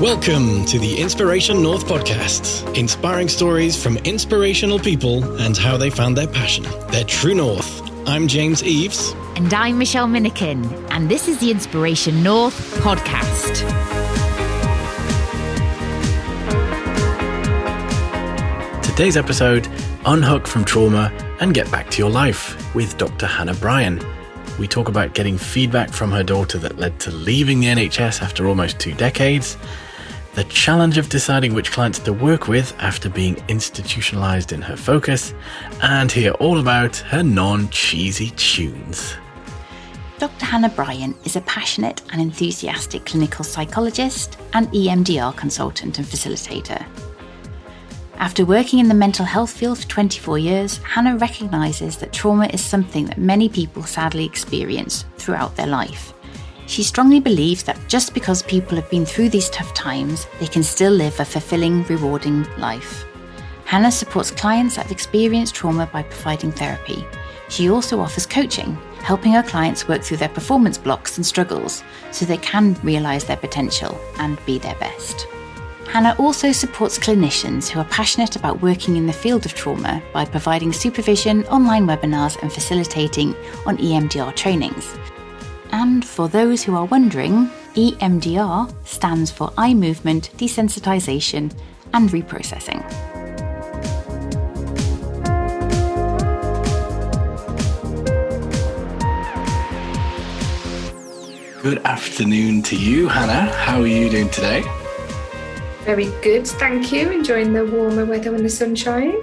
Welcome to the Inspiration North podcast, inspiring stories from inspirational people and how they found their passion, their true north. I'm James Eves. And I'm Michelle Minikin, and this is the Inspiration North podcast. Today's episode, Unhook from Trauma and Get Back to Your Life with Dr. Hannah Bryan. We talk about getting feedback from her daughter that led to leaving the NHS after almost 2 decades, the challenge of deciding which clients to work with after being institutionalized in her focus, and hear all about her non-cheesy tunes. Dr. Hannah Bryan is a passionate and enthusiastic clinical psychologist and EMDR consultant and facilitator. After working in the mental health field for 24 years, Hannah recognises that trauma is something that many people sadly experience throughout their life. She strongly believes that just because people have been through these tough times, they can still live a fulfilling, rewarding life. Hannah supports clients that have experienced trauma by providing therapy. She also offers coaching, helping her clients work through their performance blocks and struggles so they can realise their potential and be their best. Hannah also supports clinicians who are passionate about working in the field of trauma by providing supervision, online webinars and facilitating on EMDR trainings. And for those who are wondering, EMDR stands for eye movement desensitization and reprocessing. Good afternoon to you, Hannah. How are you doing today? Very good, thank you. Enjoying the warmer weather and the sunshine.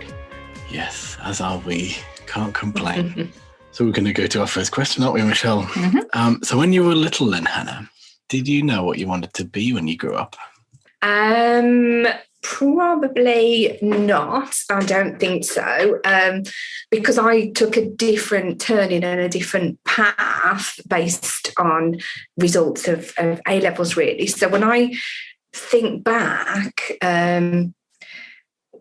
Yes, as are we. Can't complain. So we're going to go to our first question, aren't we, Michelle? Mm-hmm. So when you were little then, Hannah, did you know what you wanted to be when you grew up? Probably not. I don't think so. Because I took a different turning and a different path based on results of A-levels, really. So when I think back,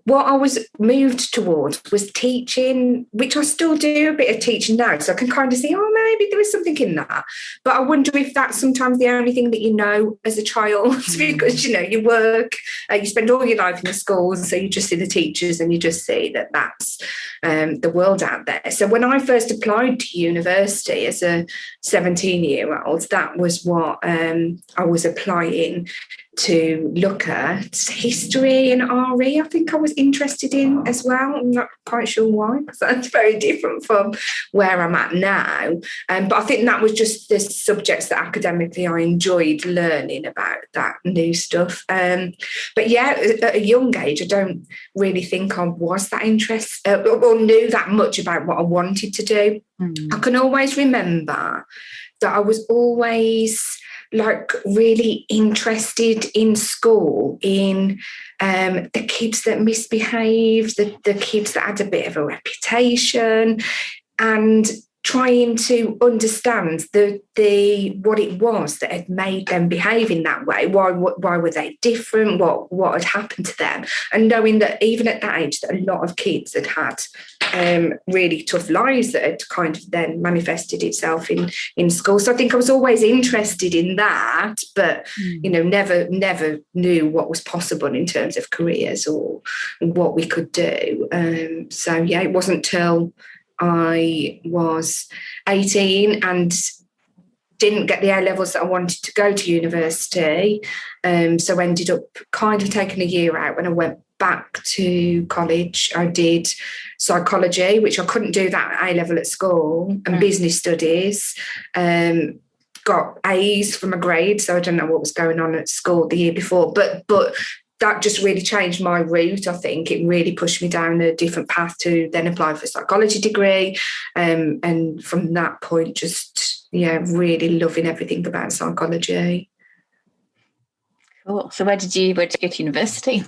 what I was moved towards was teaching, which I still do a bit of teaching now, so I can kind of see, maybe there is something in that. But I wonder if that's sometimes the only thing that you know as a child, because, you work, you spend all your life in the schools, so you just see the teachers and you just see that that's the world out there. So when I first applied to university as a 17-year-old, that was what I was applying to look at. History and RE, I think I was interested in as well. I'm not quite sure why, because that's very different from where I'm at now. But I think that was just the subjects that academically I enjoyed learning about, that new stuff. But yeah, at a young age, I don't really think I was that interested or knew that much about what I wanted to do. I can always remember that I was always really interested in school, in the kids that misbehaved, the kids that had a bit of a reputation, and trying to understand what it was that had made them behave in that way. Why were they different? What had happened to them? And knowing that even at that age, that a lot of kids had really tough lives that had kind of then manifested itself in school. So I think I was always interested in that, but never knew what was possible in terms of careers or what we could do. So yeah, it wasn't till I was 18 and didn't get the A-levels that I wanted to go to university. So ended up kind of taking a year out. When I went back to college, I did psychology, which I couldn't do that at A-level at school, and business studies. Got A's for my grades, so I don't know what was going on at school the year before. But that just really changed my route. I think it really pushed me down a different path to then apply for a psychology degree. And from that point, just, really loving everything about psychology. Cool. So where did you go to university?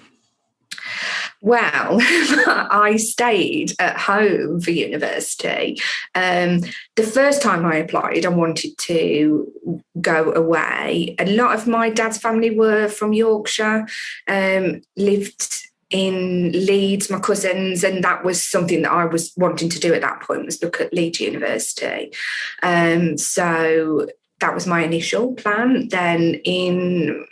Well, I stayed at home for university. The first time I applied, I wanted to go away. A lot of my dad's family were from Yorkshire, lived in Leeds, my cousins, and that was something that I was wanting to do at that point, was look at Leeds University. So that was my initial plan. Then in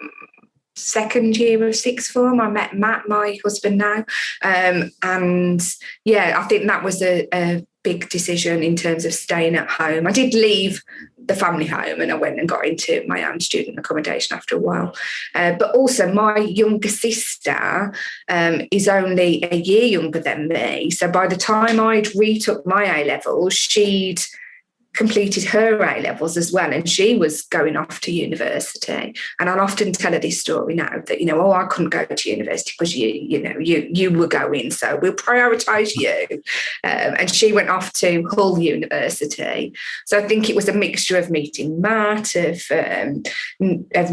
second year of sixth form. I met Matt, my husband now. And yeah, I think that was a big decision in terms of staying at home. I did leave the family home and I went and got into my own student accommodation after a while. But also my younger sister is only a year younger than me. So by the time I'd retook my A-levels, she'd completed her A-levels as well, and she was going off to university. And I'll often tell her this story now that, I couldn't go to university because you were going, so we'll prioritise you. And she went off to Hull University. So I think it was a mixture of meeting Matt, of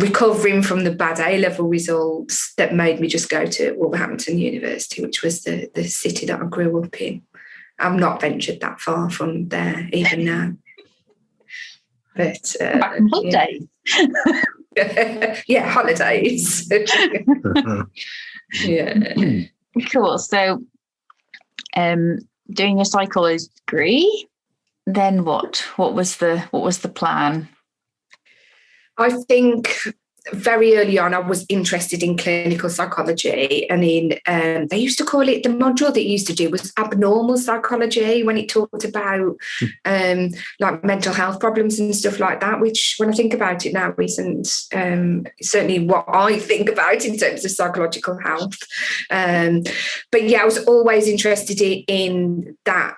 recovering from the bad A-level results that made me just go to Wolverhampton University, which was the city that I grew up in. I'm not ventured that far from there even now. But holidays. Yeah, holidays. Yeah. Cool. So doing your psychology degree, then what? What was the plan? I think very early on, I was interested in clinical psychology, and they used to call it, the module that you used to do was abnormal psychology, when it talked about like mental health problems and stuff like that, which when I think about it now isn't certainly what I think about in terms of psychological health. But yeah, I was always interested in that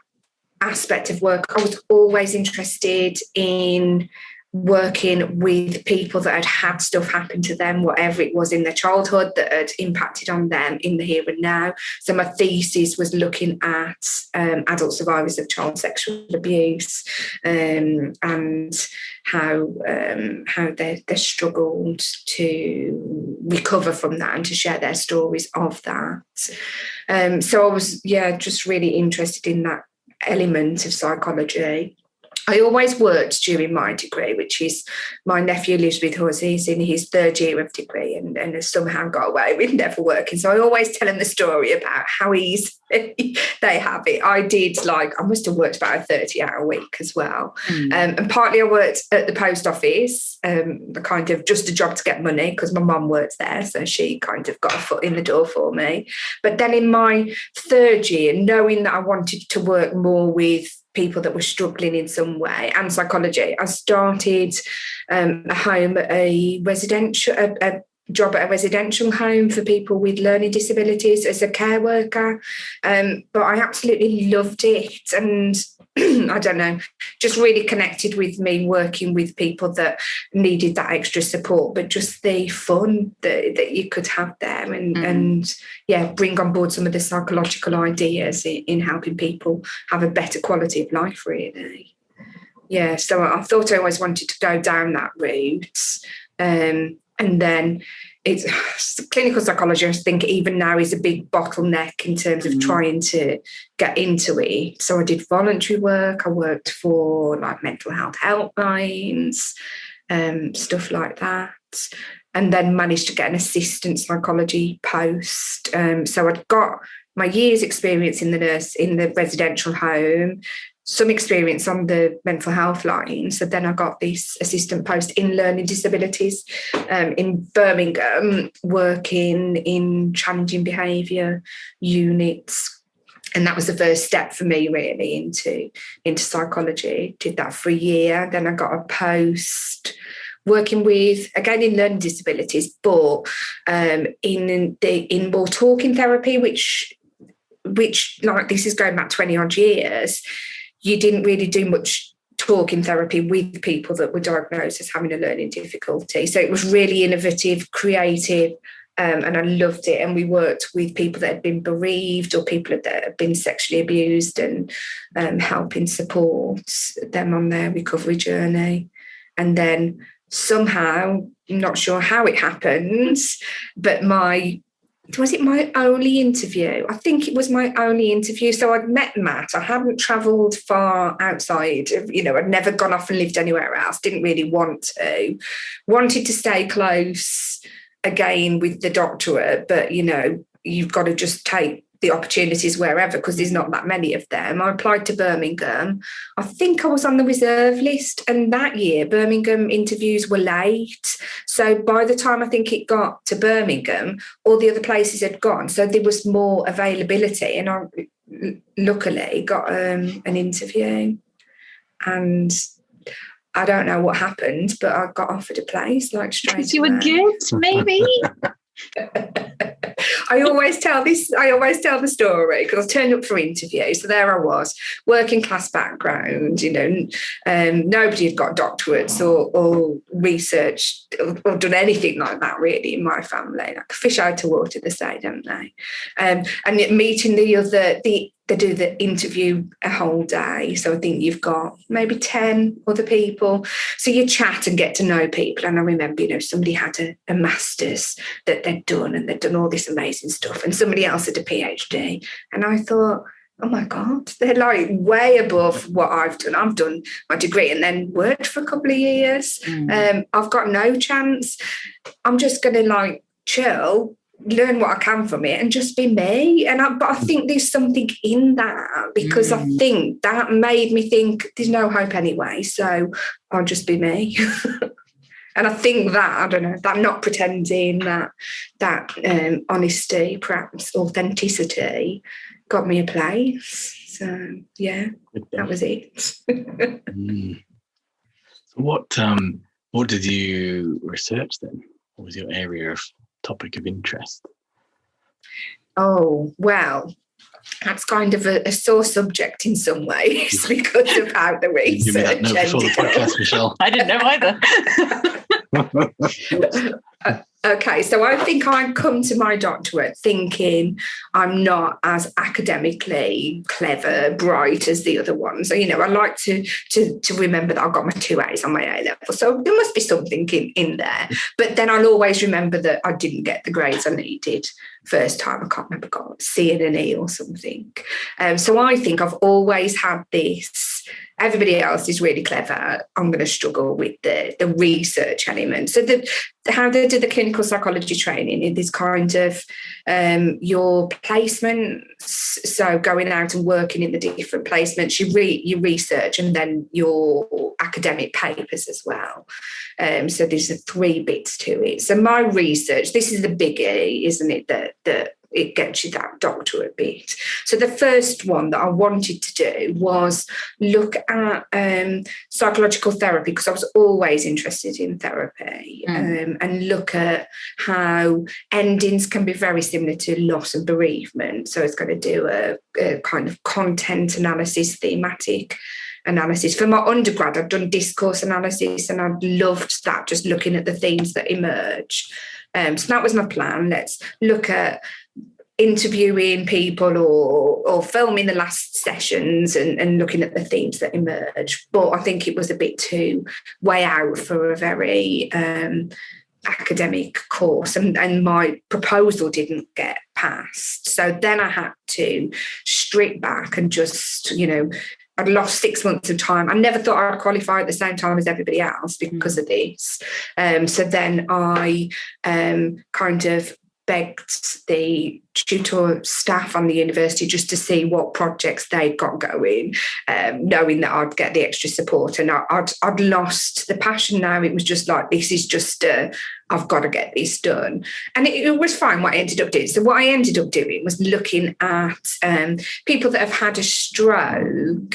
aspect of work. I was always interested in working with people that had stuff happen to them, whatever it was in their childhood that had impacted on them in the here and now. So my thesis was looking at adult survivors of child sexual abuse, and how they struggled to recover from that and to share their stories of that. So I was just really interested in that element of psychology. I always worked during my degree, which is, my nephew lives with us. He's in his third year of degree and has somehow got away with never working. So I always tell him the story about how easy they have it. I must have worked about a 30-hour week as well. And partly I worked at the post office, kind of just a job to get money because my mum works there. So she kind of got a foot in the door for me. But then in my third year, knowing that I wanted to work more with people that were struggling in some way and psychology, I started a job at a residential home for people with learning disabilities as a care worker. But I absolutely loved it, and I don't know, just really connected with me working with people that needed that extra support, but just the fun that you could have there, and bring on board some of the psychological ideas in helping people have a better quality of life, really. Yeah, so I thought I always wanted to go down that route. And then it's clinical psychology, I think even now, is a big bottleneck in terms of trying to get into it. So I did voluntary work. I worked for like mental health helplines, stuff like that. And then managed to get an assistant psychology post. So I'd got my year's experience in the residential home, some experience on the mental health line. So then I got this assistant post in learning disabilities in Birmingham, working in challenging behaviour units. And that was the first step for me really into psychology. Did that for a year. Then I got a post working with, again, in learning disabilities, but in more talking therapy, which like this is going back 20 odd years. You didn't really do much talking therapy with people that were diagnosed as having a learning difficulty. So it was really innovative, creative, and I loved it. And we worked with people that had been bereaved or people that had been sexually abused, and helping support them on their recovery journey. And then somehow, I'm not sure how it happened, but was it my only interview? I think it was my only interview. So I'd met Matt. I hadn't travelled far outside of, I'd never gone off and lived anywhere else. Didn't really want to. Wanted to stay close again with the doctorate, but, you've got to just take the opportunities wherever, because there's not that many of them. I applied to Birmingham. I think I was on the reserve list, and that year Birmingham interviews were late. So by the time I think it got to Birmingham, all the other places had gone. So there was more availability, and I luckily got an interview. And I don't know what happened, but I got offered a place like straight away. Because you were good, maybe. I always tell the story because I turned up for interview. So there I was, working class background, nobody had got doctorates or researched or done anything like that really in my family. Like fish out of water, they say, don't they? And meeting they do the interview a whole day. So I think you've got maybe 10 other people. So you chat and get to know people. And I remember, somebody had a master's that they'd done, and they'd done all this amazing stuff. And somebody else had a PhD. And I thought, oh my God, they're like way above what I've done. I've done my degree and then worked for a couple of years. I've got no chance. I'm just going to chill, learn what I can from it and just be me. But I think there's something in that, because I think that made me think there's no hope anyway, so I'll just be me. And I think that, I don't know, that not pretending, that honesty, perhaps authenticity, got me a place. So yeah, that was it. So what did you research then? What was your area of topic of interest? Oh, well, that's kind of a sore subject in some ways because of how the research Give me that note before the podcast, Michelle. I didn't know either. Okay, so I think I'd come to my doctorate thinking I'm not as academically clever, bright as the other ones. So, I like to remember that I got my 2 A's on my A level. So there must be something in there. But then I'll always remember that I didn't get the grades I needed first time. I can't remember, got a C and an E or something. So I think I've always had this, everybody else is really clever, I'm going to struggle with the research element. So how they do the clinical psychology training in this kind of your placements, so going out and working in the different placements, you research, and then your academic papers as well. So there's 3 bits to it. So my research, this is the biggie, isn't it, that it gets you that doctorate bit. So the first one that I wanted to do was look at psychological therapy, because I was always interested in therapy, and look at how endings can be very similar to loss and bereavement. So it's going to do a kind of content analysis, thematic analysis. For my undergrad, I'd done discourse analysis, and I loved that, just looking at the themes that emerge. So that was my plan. Let's look at interviewing people or filming the last sessions and looking at the themes that emerge. But I think it was a bit too way out for a very academic course, and my proposal didn't get passed. So then I had to strip back and just, I'd lost 6 months of time. I never thought I'd qualify at the same time as everybody else because of this. So then I kind of begged the tutor staff on the university just to see what projects they'd got going, knowing that I'd get the extra support. And I'd lost the passion now. It was just like, this is just, I've got to get this done. And it was fine what I ended up doing. So what I ended up doing was looking at people that have had a stroke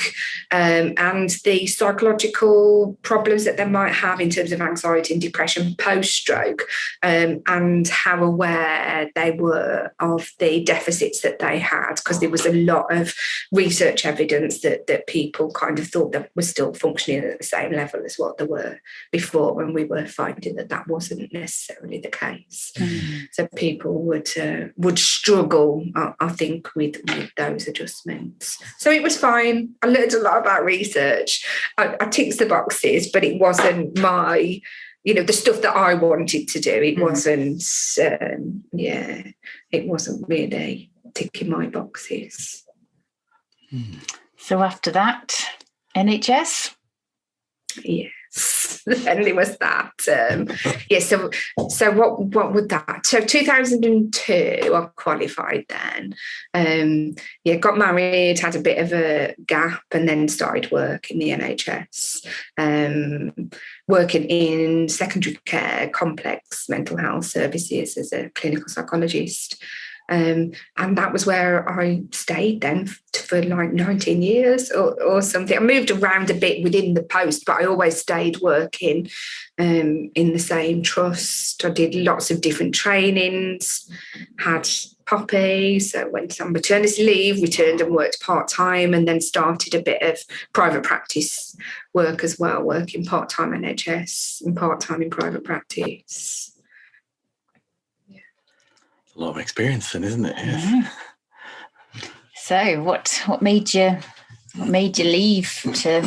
and the psychological problems that they might have in terms of anxiety and depression post-stroke, and how aware they were of the deficits that they had, because there was a lot of research evidence that people kind of thought that was still functioning at the same level as what they were before, when we were finding that wasn't necessarily the case. So people would struggle, I think, with those adjustments. So it was fine. I learned a lot about research. I ticked the boxes, but it wasn't my, the stuff that I wanted to do. It wasn't, it wasn't really ticking my boxes. So after that, NHS? Yes. And it was that. So what would that? So 2002, I qualified then. Got married, had a bit of a gap, and then started work in the NHS, working in secondary care, complex mental health services as a clinical psychologist. And that was where I stayed then for like 19 years or something. I moved around a bit within the post, but I always stayed working in the same trust. I did lots of different trainings, had Poppy, so went on maternity leave, returned and worked part-time, and then started a bit of private practice work as well, working part-time NHS and part-time in private practice. A lot of experience then, isn't it? Yes. So what made you leave to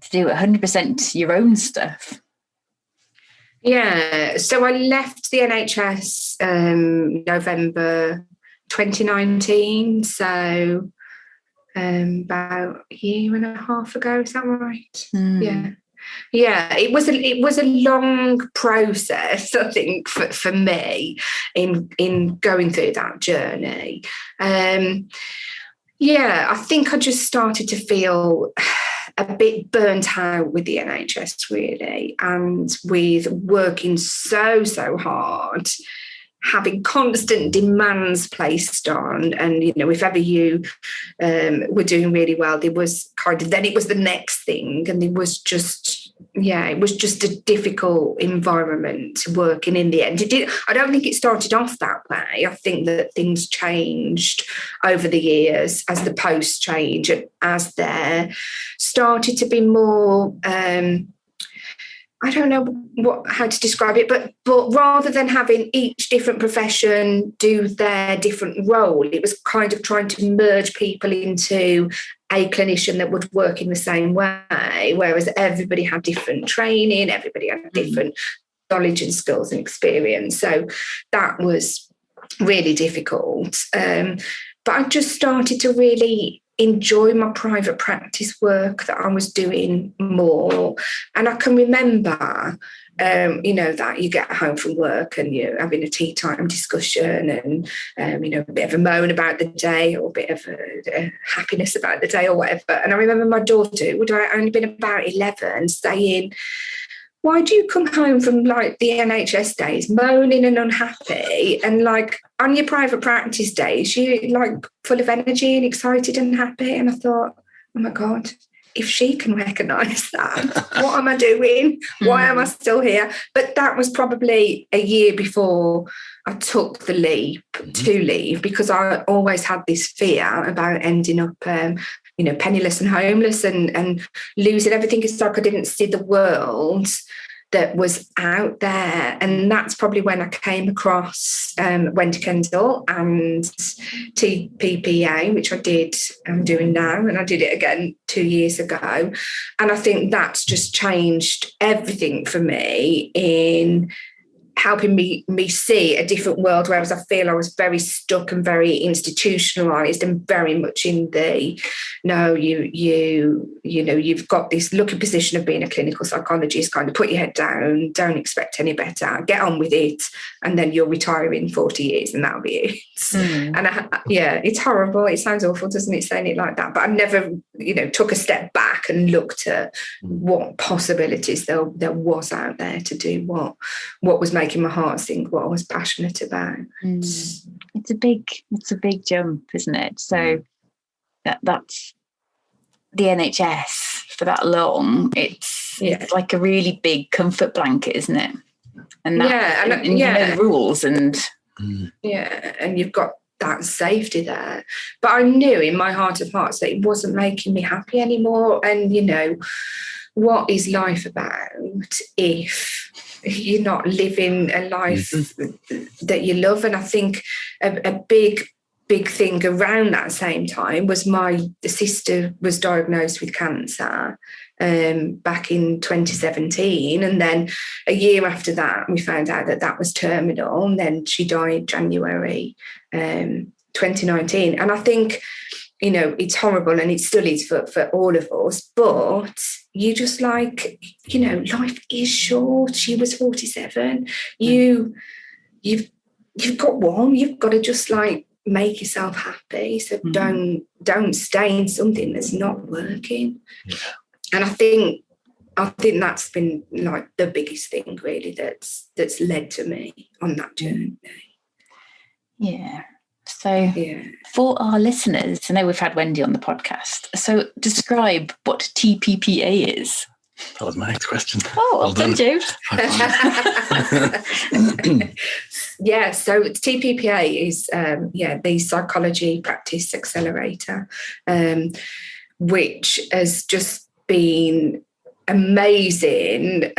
do 100% your own stuff? Yeah, so I left the NHS November 2019, so about a year and a half ago, is that right? Yeah, it was a long process, I think, for me in going through that journey. I think I just started to feel a bit burnt out with the NHS, really, and with working so hard, having constant demands placed on, and if ever you were doing really well, there was then it was the next thing, and it was just a difficult environment to work in the end. I don't think it started off that way. I think that things changed over the years as the posts changed, as there started to be more I don't know how to describe it, but rather than having each different profession do their different role, it was kind of trying to merge people into a clinician that would work in the same way, whereas everybody had different training, everybody had different knowledge and skills and experience. So that was really difficult. But I just started to really enjoy my private practice work that I was doing more. And I can remember, that you get home from work and you're having a tea time discussion and, a bit of a moan about the day or a bit of a happiness about the day or whatever. And I remember my daughter, would have only been about 11, saying, why do you come home from like the NHS days moaning and unhappy, and like on your private practice days you like full of energy and excited and happy? And I thought, oh my God, if she can recognise that, what am I doing? Why am I still here? But that was probably a year before I took the leap to leave, because I always had this fear about ending up penniless and homeless and losing everything. It's like I didn't see the world that was out there. And that's probably when I came across Wendy Kendall and TPPA, which I did, I'm doing now, and I did it again 2 years ago. And I think that's just changed everything for me in helping me see a different world, whereas I feel I was very stuck and very institutionalized and very much in the you've got this lucky position of being a clinical psychologist, kind of put your head down, don't expect any better, get on with it, and then you'll retire in 40 years and that'll be it. And it's horrible. It sounds awful, doesn't it, saying it like that? But I never took a step back and looked at what possibilities there was out there to do what was making my heart sing, what I was passionate about. It's a big jump, isn't it? So that's the NHS for that long. It's like a really big comfort blanket, isn't it? And you know the rules, and and you've got that safety there. But I knew in my heart of hearts that it wasn't making me happy anymore. And what is life about if you're not living a life that you love? And I think a big thing around that same time was my sister was diagnosed with cancer back in 2017, and then a year after that we found out that was terminal, and then she died January 2019. And I think it's horrible, and it still is for all of us, but you just like, life is short. She was 47. You've got one. You've got to just like make yourself happy. So don't stay in something that's not working. Yeah. And I think that's been like the biggest thing really that's led to me on that journey. Yeah. So for our listeners, I know we've had Wendy on the podcast. So describe what TPPA is. That was my next question. Oh, well done, James. Yeah, so TPPA is the Psychology Practice Accelerator, which has just been amazing.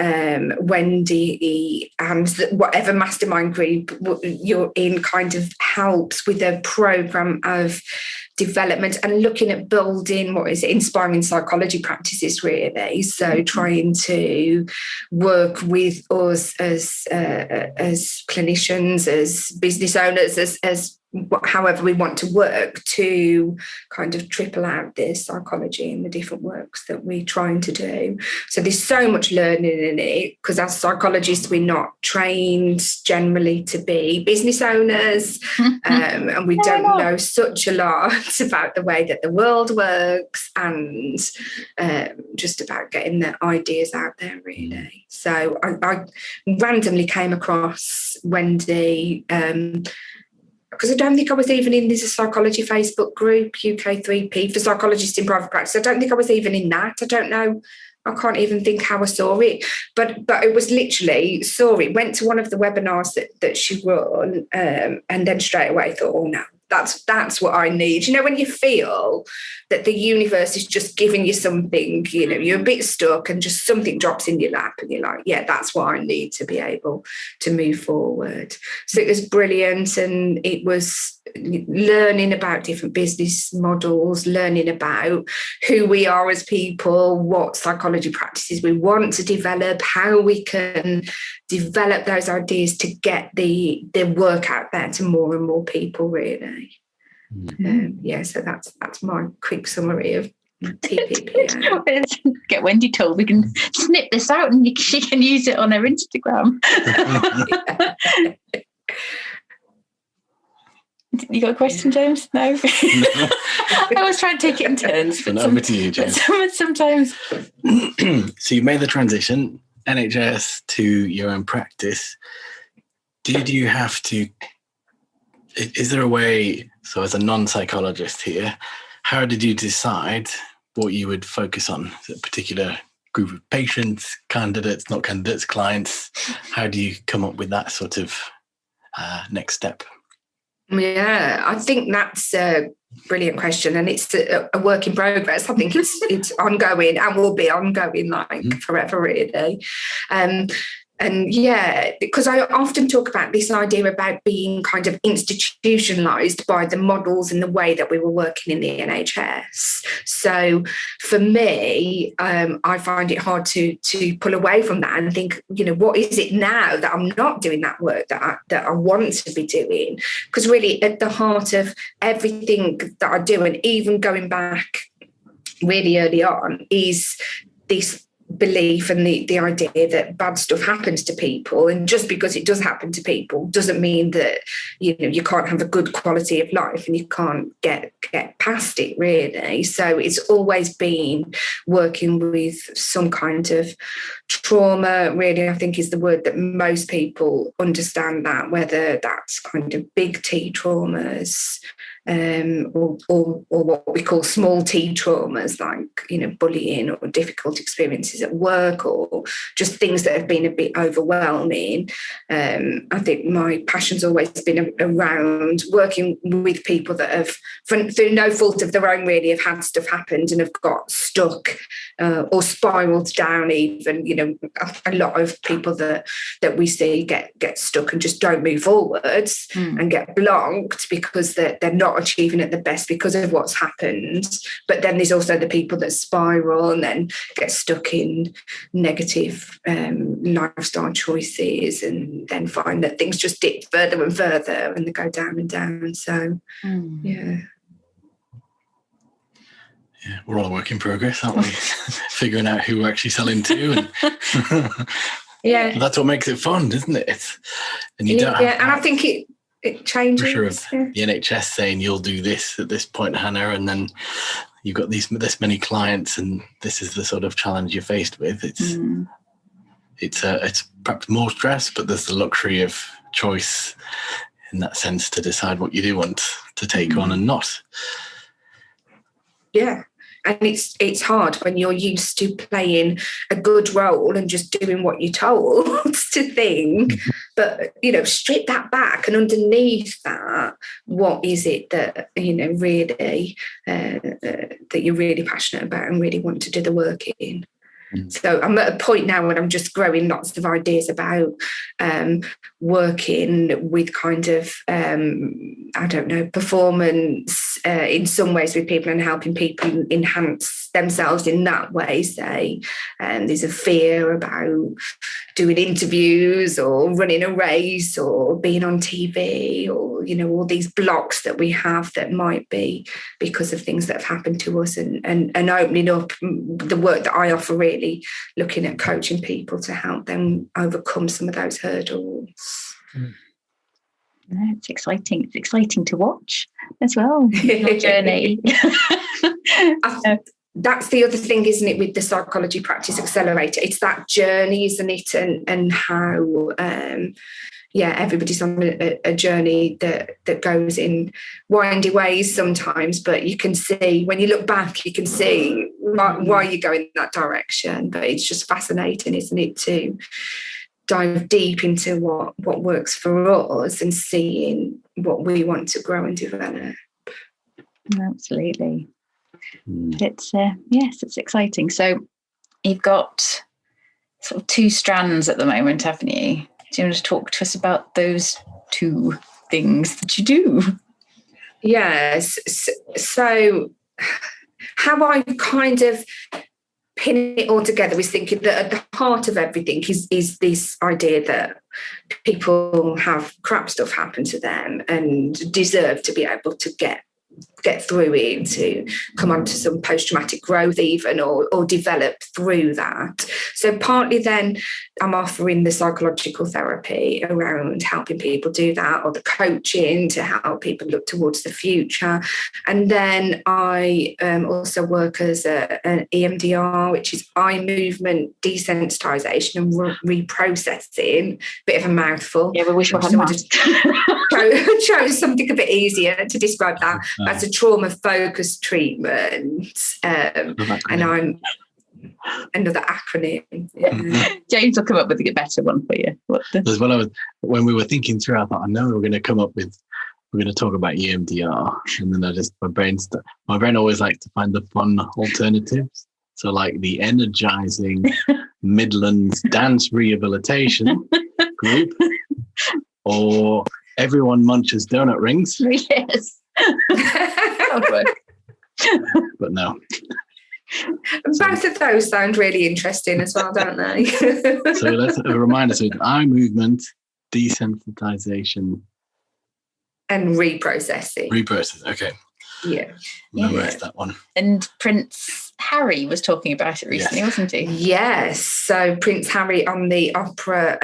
Wendy and whatever mastermind group you're in kind of helps with a program of development and looking at building inspiring psychology practices really. So trying to work with us as clinicians, as business owners, as however we want to work to kind of triple out this psychology and the different works that we're trying to do. So there's so much learning in it, because as psychologists, we're not trained generally to be business owners, and we don't know such a lot about the way that the world works, and just about getting the ideas out there really. So I randomly came across Wendy, because I don't think I was even in this psychology Facebook group, UK3P, for psychologists in private practice. I don't think I was even in that. I don't know. I can't even think how I saw it. But it was literally, went to one of the webinars that she run, and then straight away thought, oh no, that's what I need. When you feel that the universe is just giving you something, you're a bit stuck and just something drops in your lap and you're like, yeah, that's what I need to be able to move forward. So it was brilliant, and it was learning about different business models, learning about who we are as people, what psychology practices we want to develop, how we can develop those ideas to get the work out there to more and more people really. So that's my quick summary of TPPA. Get Wendy told we can snip this out and she can use it on her Instagram. You got a question, James? No. I always try and take it in turns. But over to you, James. Sometimes. So you made the transition, NHS to your own practice. Did you have to? Is there a way? So as a non-psychologist here, how did you decide what you would focus on? Is it a particular group of patients, candidates, not candidates, clients? How do you come up with that sort of next step? Yeah, I think that's a brilliant question, and it's a work in progress. I think it's ongoing and will be ongoing forever, really. And yeah, because I often talk about this idea about being kind of institutionalised by the models and the way that we were working in the NHS. So for me, I find it hard to pull away from that and think, what is it now that I'm not doing that work that I want to be doing? Because really at the heart of everything that I do, and even going back really early on, is this belief and the idea that bad stuff happens to people, and just because it does happen to people doesn't mean that you can't have a good quality of life and you can't get past it really. So it's always been working with some kind of trauma really, I think is the word that most people understand, that whether that's kind of big T traumas, or what we call small T traumas, like bullying or difficult experiences at work, or just things that have been a bit overwhelming. I think my passion's always been around working with people that have, through no fault of their own really, have had stuff happened and have got stuck or spiraled down even. A lot of people that we see get stuck and just don't move forwards and get blocked because they're not achieving at the best because of what's happened. But then there's also the people that spiral and then get stuck in negative lifestyle choices, and then find that things just dip further and further and they go down and down. So yeah. Yeah, we're all a work in progress, aren't we? Figuring out who we're actually selling to. And yeah. that's what makes it fun, isn't it? And you don't have and I think it changes. Pressure of the NHS saying you'll do this at this point, Hannah, and then you've got this many clients, and this is the sort of challenge you're faced with. It's perhaps more stress, but there's the luxury of choice in that sense to decide what you do want to take on and not. Yeah. And it's hard when you're used to playing a good role and just doing what you're told to think. But, strip that back, and underneath that, what is it that, really, that you're really passionate about and really want to do the work in? So I'm at a point now when I'm just growing lots of ideas about working with kind of, performance in some ways with people and helping people enhance themselves in that way, say. There's a fear about doing interviews or running a race or being on TV or, all these blocks that we have that might be because of things that have happened to us, and opening up the work that I offer, really looking at coaching people to help them overcome some of those hurdles. It's exciting. It's exciting to watch as well. Your journey. That's the other thing, isn't it, with the Psychology Practice Accelerator? It's that journey, isn't it? And how, everybody's on a journey that goes in windy ways sometimes, but you can see, when you look back, you can see why you go in that direction. But it's just fascinating, isn't it, to dive deep into what works for us and seeing what we want to grow and develop. Absolutely. It's it's exciting. So you've got sort of two strands at the moment, haven't you? Do you want to talk to us about those two things that you do? Yes. So how I kind of pin it all together is thinking that at the heart of everything is this idea that people have crap stuff happen to them and deserve to be able to get through it, to come on to some post-traumatic growth even, or develop through that. So partly then I'm offering the psychological therapy around helping people do that, or the coaching to help people look towards the future. And then I also work as an EMDR, which is eye movement desensitization and reprocessing. Bit of a mouthful. Yeah, we wish we had chose something a bit easier to describe that. That's a trauma-focused treatment, and I'm another acronym. Yeah. James will come up with a better one for you. When we were thinking through, I thought, I know we're going to talk about EMDR, and then my brain always likes to find the fun alternatives. So like the energizing Midlands dance rehabilitation group, or everyone munches donut rings. Yes. But no. Both of those sound really interesting as well, don't they? So let's remind us of eye movement, desensitization. And reprocessing. Okay. Yeah. Memorize that one. And Prince Harry was talking about it recently, wasn't he? Yes. So Prince Harry on the opera,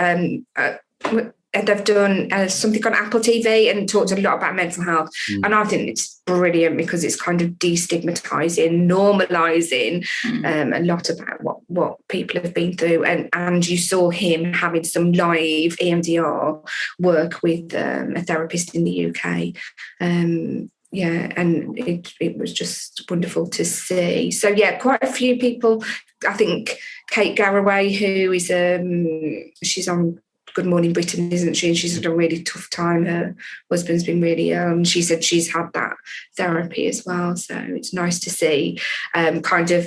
they've done something on Apple TV and talked a lot about mental health. And I think it's brilliant because it's kind of destigmatizing, normalizing a lot about what people have been through. And you saw him having some live EMDR work with a therapist in the UK. And it was just wonderful to see. So, quite a few people. I think Kate Garraway, who is she's on Good Morning Britain, isn't she? And she's had a really tough time. Her husband's been really ill, and she said she's had that therapy as well. So it's nice to see kind of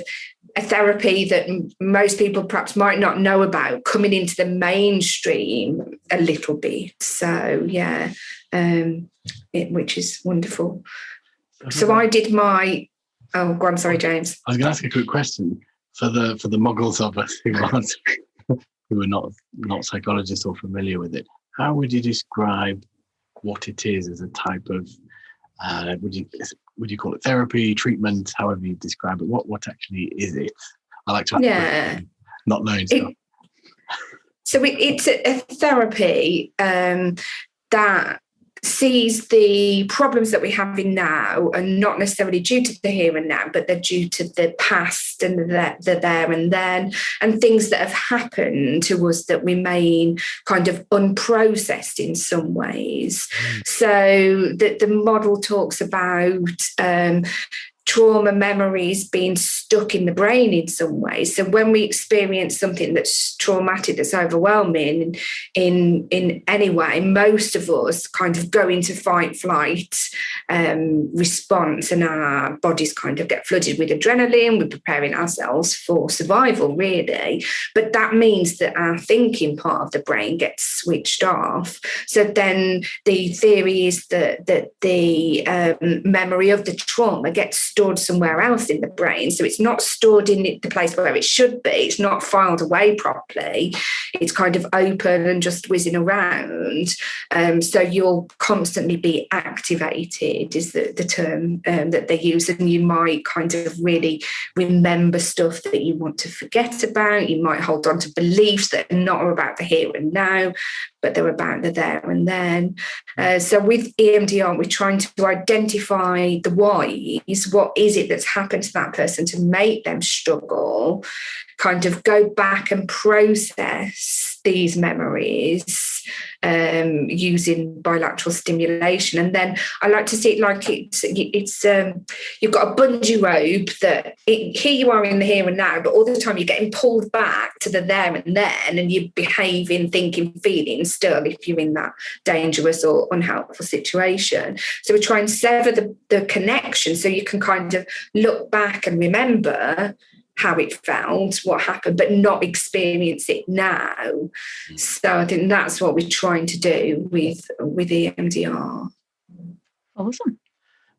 a therapy that most people perhaps might not know about coming into the mainstream a little bit. So, which is wonderful. So I did my... Oh, go on, sorry, James. I was going to ask a quick question for the muggles of us who are not psychologists or familiar with it. How would you describe what it is as a type of would you call it therapy, treatment, however you describe it? What actually is it? I like to not knowing stuff. So it's a therapy that sees the problems that we're having now are not necessarily due to the here and now, but they're due to the past and the there and then, and things that have happened to us that remain kind of unprocessed in some ways. So the model talks about trauma memories being stuck in the brain in some way. So when we experience something that's traumatic, that's overwhelming in any way, most of us kind of go into fight flight response, and our bodies kind of get flooded with adrenaline. We're preparing ourselves for survival, really. But that means that our thinking part of the brain gets switched off. So then the theory is that the memory of the trauma gets stored somewhere else in the brain. So it's not stored in the place where it should be. It's not filed away properly. It's kind of open and just whizzing around. So you'll constantly be activated is the term that they use. And you might kind of really remember stuff that you want to forget about. You might hold on to beliefs that are not about the here and now, but they're about the there and then. So with EMDR, we're trying to identify the whys. What is it that's happened to that person to make them struggle? Kind of go back and process these memories using bilateral stimulation. And then I like to see it like it's you've got a bungee rope that here you are in the here and now, but all the time you're getting pulled back to the there and then, and you're behaving, thinking, feeling still if you're in that dangerous or unhelpful situation. So we try and sever the connection so you can kind of look back and remember how it felt, what happened, but not experience it now. So I think that's what we're trying to do with EMDR. Awesome.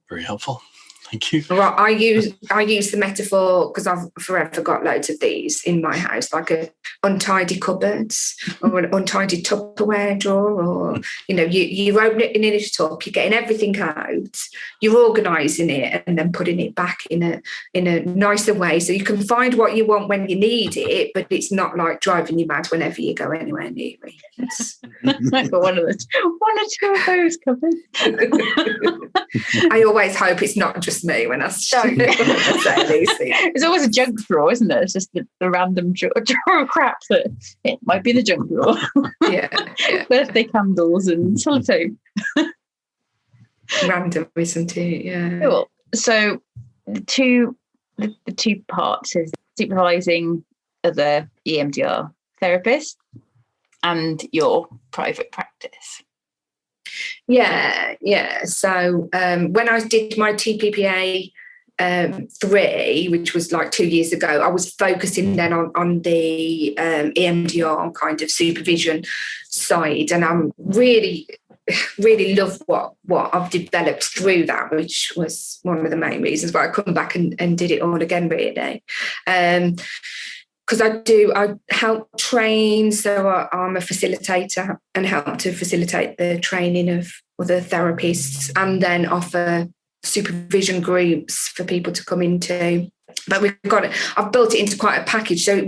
Very helpful. Thank you. Well, I use the metaphor because I've forever got loads of these in my house, like a untidy cupboards or an untidy Tupperware drawer, or you open it in a tub, you're getting everything out, you're organising it, and then putting it back in a nicer way so you can find what you want when you need it, but it's not like driving you mad whenever you go anywhere near it. I've got one or two of those cupboards. I always hope it's not just me when I say these things. It's always a junk drawer, isn't it? It's just the random drawer of crap that it might be the junk drawer. Yeah. Birthday candles and sellotape. Random, isn't it? Yeah. Cool. So the two parts is supervising other EMDR therapists and your private practice. Yeah. So when I did my TPPA 3, which was like 2 years ago, I was focusing then on the EMDR kind of supervision side, and I'm really love what I've developed through that, which was one of the main reasons why I come back and did it all again, really. Because I help train, so I'm a facilitator and help to facilitate the training of other therapists, and then offer supervision groups for people to come into. But I've built it into quite a package. So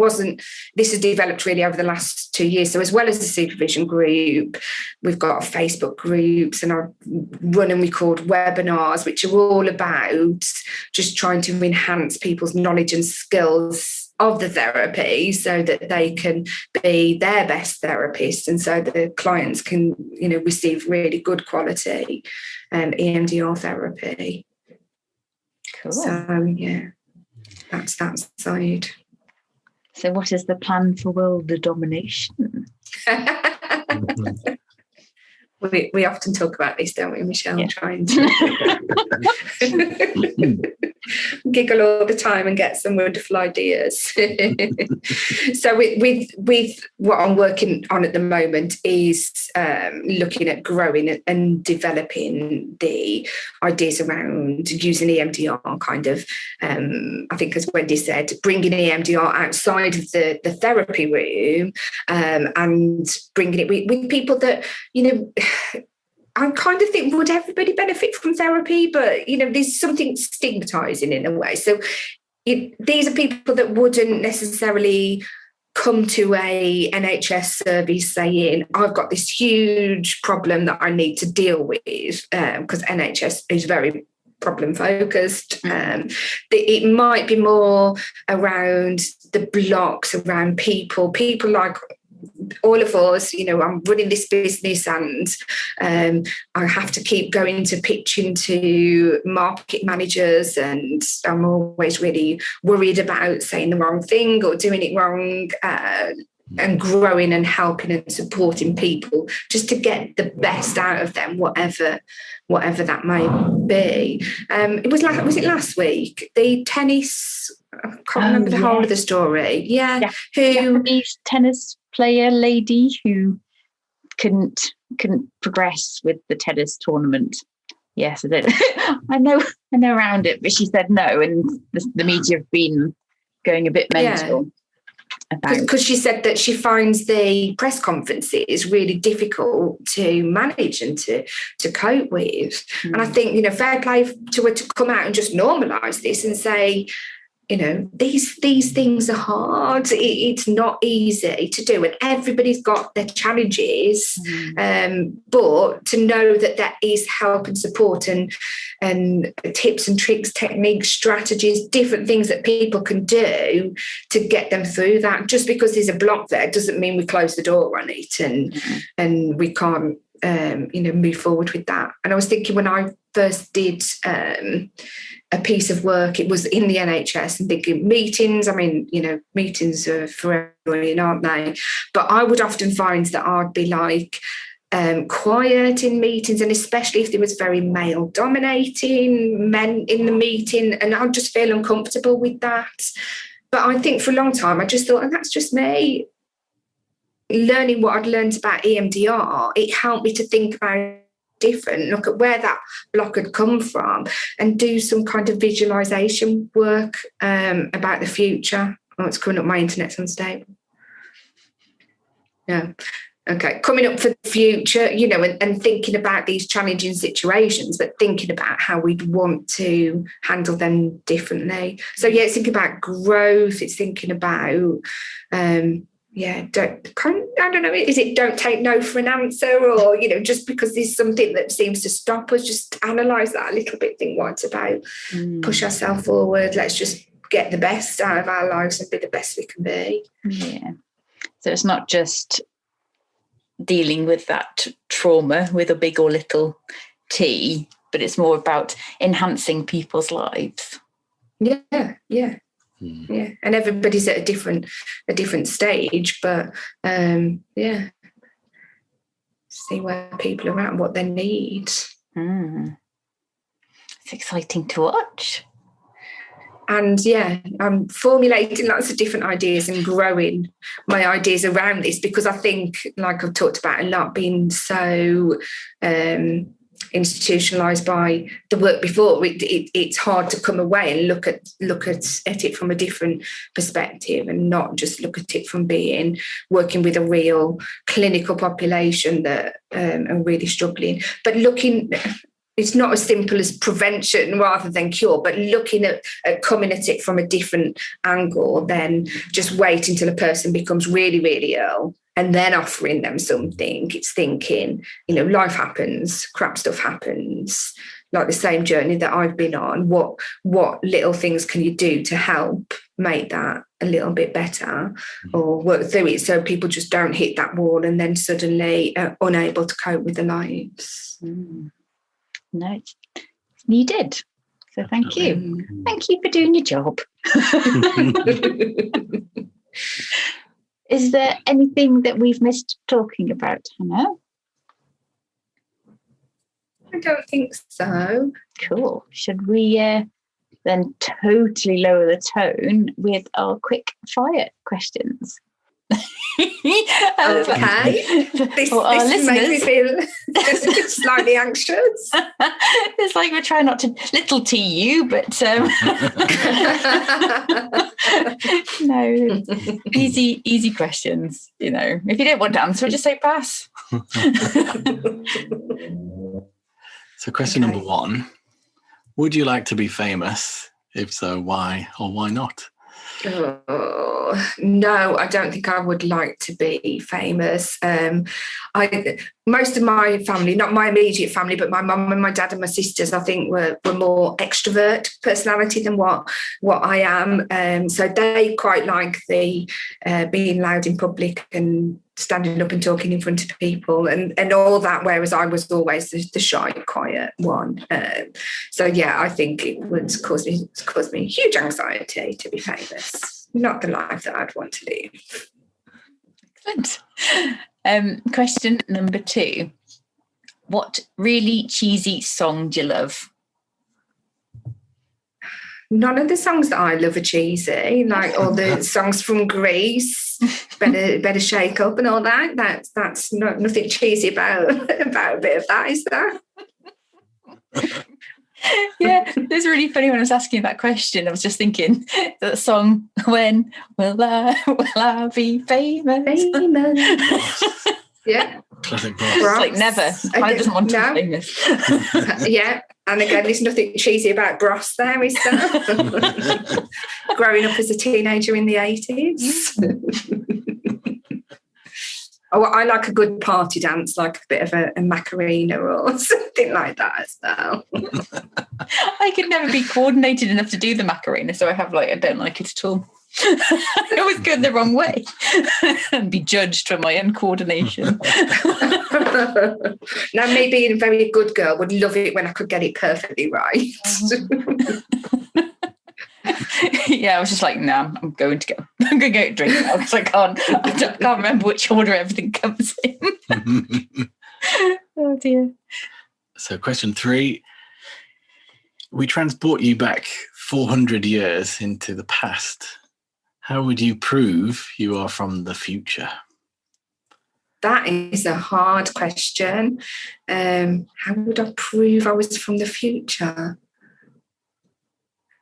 this has developed really over the last 2 years. So as well as the supervision group, we've got Facebook groups, and I run and record webinars, which are all about just trying to enhance people's knowledge and skills of the therapy so that they can be their best therapists, and so the clients can, receive really good quality EMDR therapy. Cool. So, yeah. That's that side. So what is the plan for world domination? We often talk about this, don't we, Michelle? Yeah. Trying to giggle all the time and get some wonderful ideas. So with what I'm working on at the moment is looking at growing and developing the ideas around using EMDR kind of, I think as Wendy said, bringing EMDR outside of the therapy room, and bringing it with people that, I kind of think, would everybody benefit from therapy? But, there's something stigmatizing in a way. So these are people that wouldn't necessarily come to a NHS service saying, I've got this huge problem that I need to deal with, because NHS is very problem focused. It might be more around the blocks, around people like all of us. I'm running this business and I have to keep going to pitching to market managers, and I'm always really worried about saying the wrong thing or doing it wrong, and growing and helping and supporting people just to get the best out of them, whatever that might be. Was it last week? The tennis, I can't remember the whole of the story. Yeah. Who Japanese tennis player lady who couldn't progress with the tennis tournament. Yes, I know around it, but she said no, and the media have been going a bit mental. Because she said that she finds the press conferences really difficult to manage and to cope with. And I think, fair play to her to come out and just normalise this and say, these things are hard. It's not easy to do, and everybody's got their challenges. But to know that is help and support and tips and tricks, techniques, strategies, different things that people can do to get them through that. Just because there's a block there doesn't mean we close the door on it and we can't move forward with that. And I was thinking, when I first did a piece of work, it was in the NHS, and thinking meetings, meetings are forever, aren't they? But I would often find that I'd be like quiet in meetings, and especially if there was very male dominating men in the meeting, and I'd just feel uncomfortable with that. But I think for a long time I just thought, and that's just me. Learning what I'd learned about EMDR, it helped me to think about different, look at where that block had come from, and do some kind of visualization work about the future. Oh, it's coming up, my internet's unstable. Yeah. Okay, coming up for the future, and thinking about these challenging situations, but thinking about how we'd want to handle them differently. So it's thinking about growth, it's thinking about I don't know, is it don't take no for an answer, or, just because there's something that seems to stop us, just analyse that a little bit, think what it's about, push ourselves forward, let's just get the best out of our lives and be the best we can be. Yeah. So it's not just dealing with that trauma with a big or little T, but it's more about enhancing people's lives. Yeah. Yeah, and everybody's at a different stage, but see where people are at and what they need. It's exciting to watch. And I'm formulating lots of different ideas and growing my ideas around this, because I think, like I've talked about a lot, being so institutionalized by the work before, it's hard to come away and look at it from a different perspective, and not just look at it from working with a real clinical population that are really struggling, but it's not as simple as prevention rather than cure, but looking at coming at it from a different angle than just waiting till a person becomes really, really ill and then offering them something. It's thinking, life happens, crap stuff happens, like the same journey that I've been on. What little things can you do to help make that a little bit better, or work through it so people just don't hit that wall and then suddenly are unable to cope with their lives. No, it's needed. So thank you. Thank you for doing your job. Is there anything that we've missed talking about, Hannah? I don't think so. Cool. Should we then totally lower the tone with our quick fire questions? Okay. This makes me feel slightly anxious. It's like we're trying not to little T you, but no, easy questions. If you don't want to answer, just say pass. So question number 1, would you like to be famous? If so, why or why not? No, I don't think I would like to be famous. Most of my family, not my immediate family, but my mum and my dad and my sisters, I think were more extrovert personality than what I am. So they quite like the being loud in public and standing up and talking in front of people and all that, whereas I was always the shy, quiet one. So yeah, I think it would cause me huge anxiety to be famous. Not the life that I'd want to live. Excellent. Question number 2. What really cheesy song do you love? None of the songs that I love are cheesy, like all the songs from Greece, better shake up and all that. That's nothing cheesy about a bit of that, is there? Yeah, it was really funny when I was asking that question. I was just thinking that song, When Will I Be Famous? Yeah. Classic It's like never. I doesn't want to be famous. Yeah. And again, there's nothing cheesy about Bros there, is there? Growing up as a teenager in the 80s. Oh, I like a good party dance, like a bit of a Macarena or something like that as well. I could never be coordinated enough to do the Macarena, so I don't like it at all. I always go the wrong way and be judged for my uncoordination. Now, me being a very good girl would love it when I could get it perfectly right. Yeah, I was just like, no, I'm going to go drink now because I can't remember which order everything comes in. Oh dear. So question 3, we transport you back 400 years into the past. How would you prove you are from the future? That is a hard question. How would I prove I was from the future?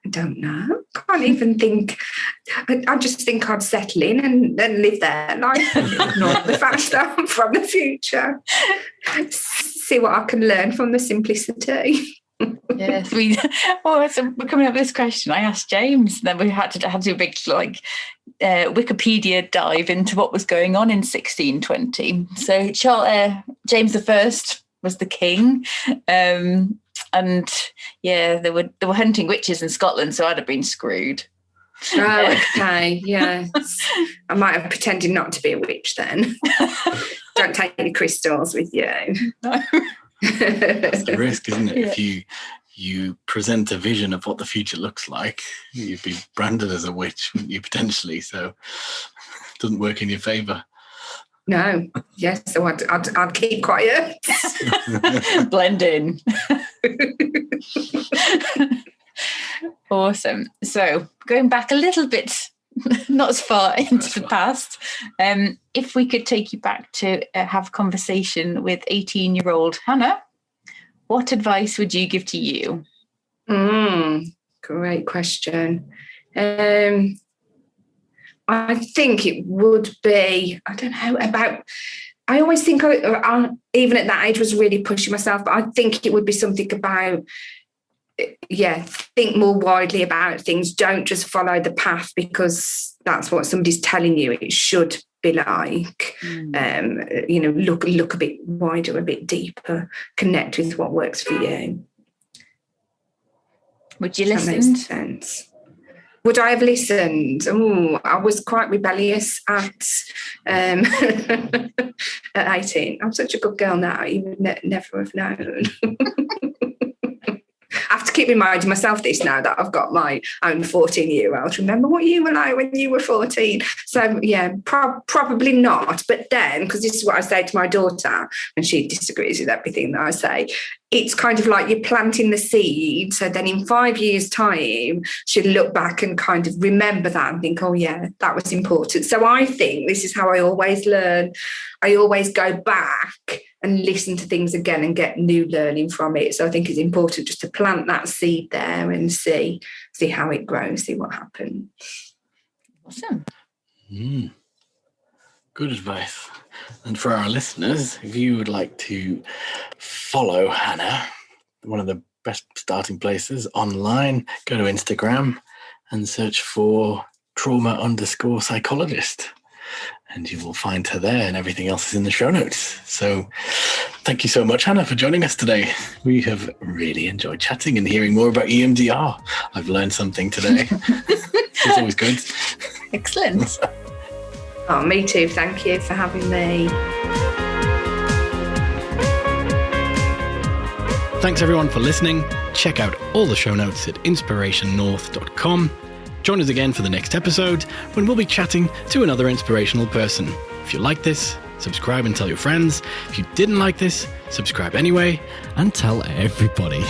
I don't know. Can't even think. I just think I'd settle in and live their life and ignore the fact that I'm from the future. See what I can learn from the simplicity. Yes, so we're coming up with this question. I asked James, and then we had to do a big Wikipedia dive into what was going on in 1620. So James I was the king. And yeah, they were hunting witches in Scotland, so I'd have been screwed. Oh, okay, yes. I might have pretended not to be a witch then. Don't take any crystals with you. No. That's the risk, isn't it? Yeah. If you present a vision of what the future looks like, you'd be branded as a witch, wouldn't you, potentially? So it doesn't work in your favour. No, yes, so I'd keep quiet. Blend in. Awesome. So going back a little bit, not as far into the past, if we could take you back to have a conversation with 18-year-old Hannah, what advice would you give to you? Great question. I think it would be, I don't know, I always think I even at that age was really pushing myself, but I think it would be something about, think more widely about things. Don't just follow the path because that's what somebody's telling you it should be like. Look a bit wider, a bit deeper, connect with what works for you. Would you That listen? makes sense. Would I have listened? I was quite rebellious at 18. I'm such a good girl now. You would never have known. I have to keep reminding myself this now that I've got my own 14-year-old. Remember what you were like when you were 14? So, yeah, probably not. But then, because this is what I say to my daughter, and she disagrees with everything that I say, it's kind of like you're planting the seed. So then in 5 years' time, she'll look back and kind of remember that and think, oh, yeah, that was important. So I think this is how I always learn. I always go back and listen to things again and get new learning from it. So I think it's important just to plant that seed there and see how it grows, see what happens. Awesome. Good advice. And for our listeners, if you would like to follow Hannah, one of the best starting places online. Go to Instagram and search for trauma_psychologist. And you will find her there, and everything else is in the show notes. So thank you so much, Hannah, for joining us today. We have really enjoyed chatting and hearing more about EMDR. I've learned something today. It's always good. Excellent. Oh, me too. Thank you for having me. Thanks everyone for listening. Check out all the show notes at inspirationnorth.com. Join us again for the next episode when we'll be chatting to another inspirational person. If you like this, subscribe and tell your friends. If you didn't like this, subscribe anyway and tell everybody.